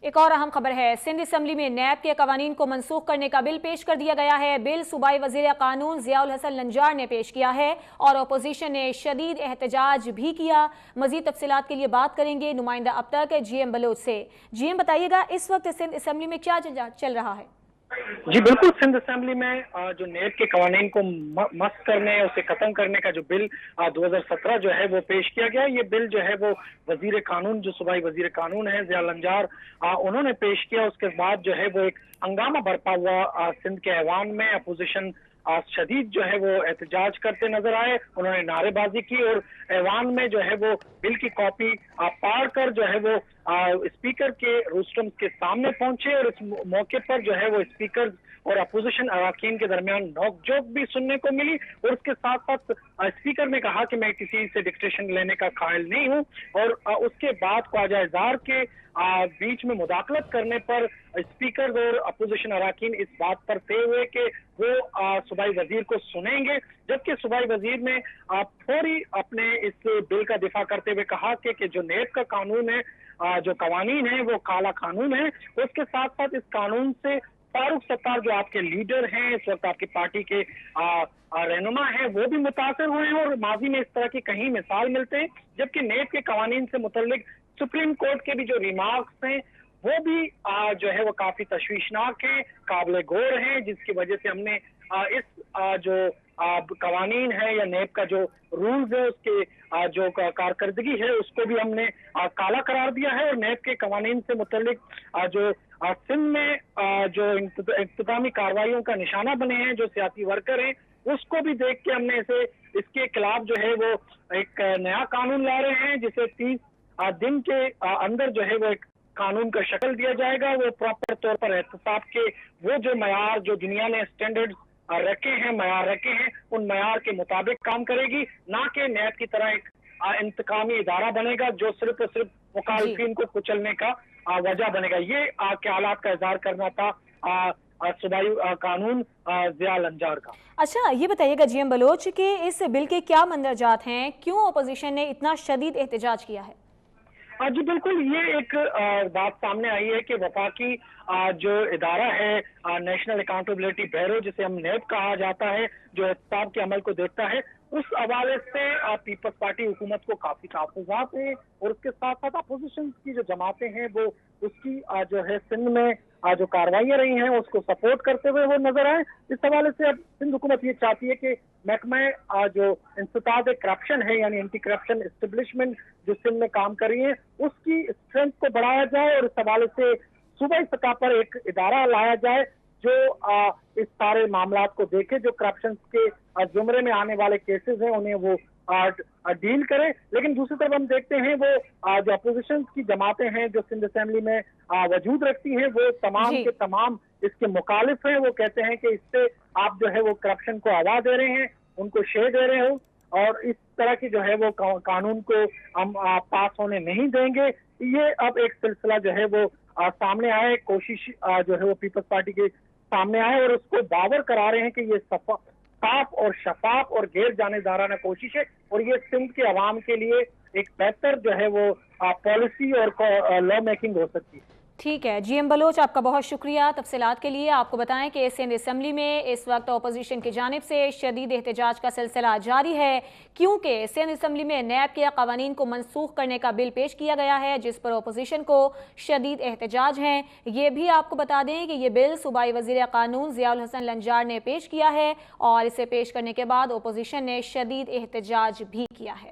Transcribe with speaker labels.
Speaker 1: ایک اور اہم خبر ہے، سندھ اسمبلی میں نیب کے قوانین کو منسوخ کرنے کا بل پیش کر دیا گیا ہے۔ بل صوبائی وزیر قانون ضیاء الحسن لنجار نے پیش کیا ہے اور اپوزیشن نے شدید احتجاج بھی کیا۔ مزید تفصیلات کے لیے بات کریں گے نمائندہ اب تک جی ایم بلوچ سے۔ جی ایم بتائیے گا اس وقت سندھ اسمبلی میں کیا چل رہا ہے؟
Speaker 2: جی بالکل، سندھ اسمبلی میں جو نیب کے قوانین کو مسخ کرنے اسے ختم کرنے کا جو بل 2017 جو ہے وہ پیش کیا گیا، یہ بل جو ہے وہ وزیر قانون جو صوبائی وزیر قانون ہے ضیاء لنجار انہوں نے پیش کیا۔ اس کے بعد جو ہے وہ ایک ہنگامہ برپا ہوا سندھ کے ایوان میں۔ اپوزیشن شدید جو ہے وہ احتجاج کرتے نظر آئے، انہوں نے نعرے بازی کی اور ایوان میں جو ہے وہ بل کی کاپی پاڑ کر جو ہے وہ اسپیکر کے روسٹرم کے سامنے پہنچے، اور اس موقع پر جو ہے وہ اسپیکر اور اپوزیشن اراکین کے درمیان نوک جھوک بھی سننے کو ملی، اور اس کے ساتھ ساتھ اسپیکر نے کہا کہ میں کسی سے ڈکٹیشن لینے کا قائل نہیں ہوں، اور اس کے بعد خواجہ اظہار کے بیچ میں مداخلت کرنے پر اسپیکر اور اپوزیشن اراکین اس بات پر طے ہوئے کہ وہ صوبائی وزیر کو سنیں گے، جبکہ صوبائی وزیر نے فوری اپنے اس بل کا دفاع کرتے ہوئے کہا کہ جو نیب کا قانون ہے، جو قوانین ہیں وہ کالا قانون ہے۔ اس کے ساتھ ساتھ اس قانون سے فاروق ستار جو آپ کے لیڈر ہیں، اس وقت آپ کی پارٹی کے رہنما ہیں، وہ بھی متاثر ہوئے ہیں، اور ماضی میں اس طرح کی کہیں مثال ملتے ہیں، جبکہ نیب کے قوانین سے متعلق سپریم کورٹ کے بھی جو ریمارکس ہیں وہ بھی جو ہے وہ کافی تشویشناک ہیں، قابل غور ہیں، جس کی وجہ سے ہم نے اس جو قوانین ہے یا نیب کا جو رولز ہے اس کے جو کارکردگی ہے اس کو بھی ہم نے کالا قرار دیا ہے، اور نیب کے قوانین سے متعلق جو سندھ میں جو انتظامی کارروائیوں کا نشانہ بنے ہیں جو سیاسی ورکر ہیں، اس کو بھی دیکھ کے ہم نے اس کے خلاف جو ہے وہ ایک نیا قانون لا رہے ہیں، جسے 30 دن کے اندر جو ہے وہ ایک قانون کا شکل دیا جائے گا۔ وہ پراپر طور پر احتساب کے وہ جو معیار جو دنیا نے اسٹینڈرڈ رکھے ہیں، معیار رکھے ہیں، ان معیار کے مطابق کام کرے گی، نہ کہ نیب کی طرح ایک انتقامی ادارہ بنے گا جو صرف اور صرف مخالفین کو کچلنے کا وجہ بنے گا۔ یہ خیالات کا اظہار کرنا تھا صوبائی قانون ضیاء لنجار کا۔
Speaker 1: اچھا یہ بتائیے گا جی ایم بلوچ کہ اس بل کے کیا مندرجات ہیں، کیوں اپوزیشن نے اتنا شدید احتجاج کیا ہے؟
Speaker 2: جی بالکل، یہ ایک بات سامنے آئی ہے کہ وفاقی جو ادارہ ہے نیشنل اکاؤنٹیبلٹی بیورو، جسے ہم نیب کہا جاتا ہے، جو احتساب کے عمل کو دیکھتا ہے، اس حوالے سے پیپلز پارٹی حکومت کو کافی تحفظات ہیں، اور اس کے ساتھ ساتھ اپوزیشن کی جو جماعتیں ہیں وہ اس کی جو ہے سندھ میں جو کارروائیاں رہی ہیں اس کو سپورٹ کرتے ہوئے وہ نظر آئے۔ اس حوالے سے اب سندھ حکومت یہ چاہتی ہے کہ محکمہ جو انسداد کرپشن ہے، یعنی اینٹی کرپشن اسٹیبلشمنٹ جو سندھ میں کام کر رہی ہے، اس کی اسٹرینتھ کو بڑھایا جائے، اور اس حوالے سے صوبائی سطح پر ایک ادارہ لایا جائے جو اس سارے معاملات کو دیکھے، جو کرپشن کے زمرے میں آنے والے کیسز ہیں انہیں وہ ڈیل کرے۔ لیکن دوسری طرف ہم دیکھتے ہیں وہ جو اپوزیشن کی جماعتیں ہیں جو سندھ اسمبلی میں وجود رکھتی ہیں، وہ تمام کے تمام اس کے مخالف ہیں۔ وہ کہتے ہیں کہ اس سے آپ جو ہے وہ کرپشن کو ہوا دے رہے ہیں، ان کو شے دے رہے ہو، اور اس طرح کی جو ہے وہ قانون کو ہم پاس ہونے نہیں دیں گے۔ یہ اب ایک سلسلہ جو ہے وہ سامنے آئے، کوشش جو ہے وہ پیپلز پارٹی کے سامنے آئے، اور اس کو باور کرا رہے ہیں کہ یہ صاف اور شفاف اور غیر جانبدارانہ کوشش ہے، اور یہ سندھ کے عوام کے لیے ایک بہتر جو ہے وہ پالیسی اور لا میکنگ ہو سکتی ہے۔
Speaker 1: ٹھیک ہے جی ایم بلوچ، آپ کا بہت شکریہ تفصیلات کے لیے۔ آپ کو بتائیں کہ سندھ اسمبلی میں اس وقت اپوزیشن کی جانب سے شدید احتجاج کا سلسلہ جاری ہے، کیونکہ سندھ اسمبلی میں نیب کے قوانین کو منسوخ کرنے کا بل پیش کیا گیا ہے، جس پر اپوزیشن کو شدید احتجاج ہیں۔ یہ بھی آپ کو بتا دیں کہ یہ بل صوبائی وزیر قانون ضیاء الحسن لنجار نے پیش کیا ہے، اور اسے پیش کرنے کے بعد اپوزیشن نے شدید احتجاج بھی کیا ہے۔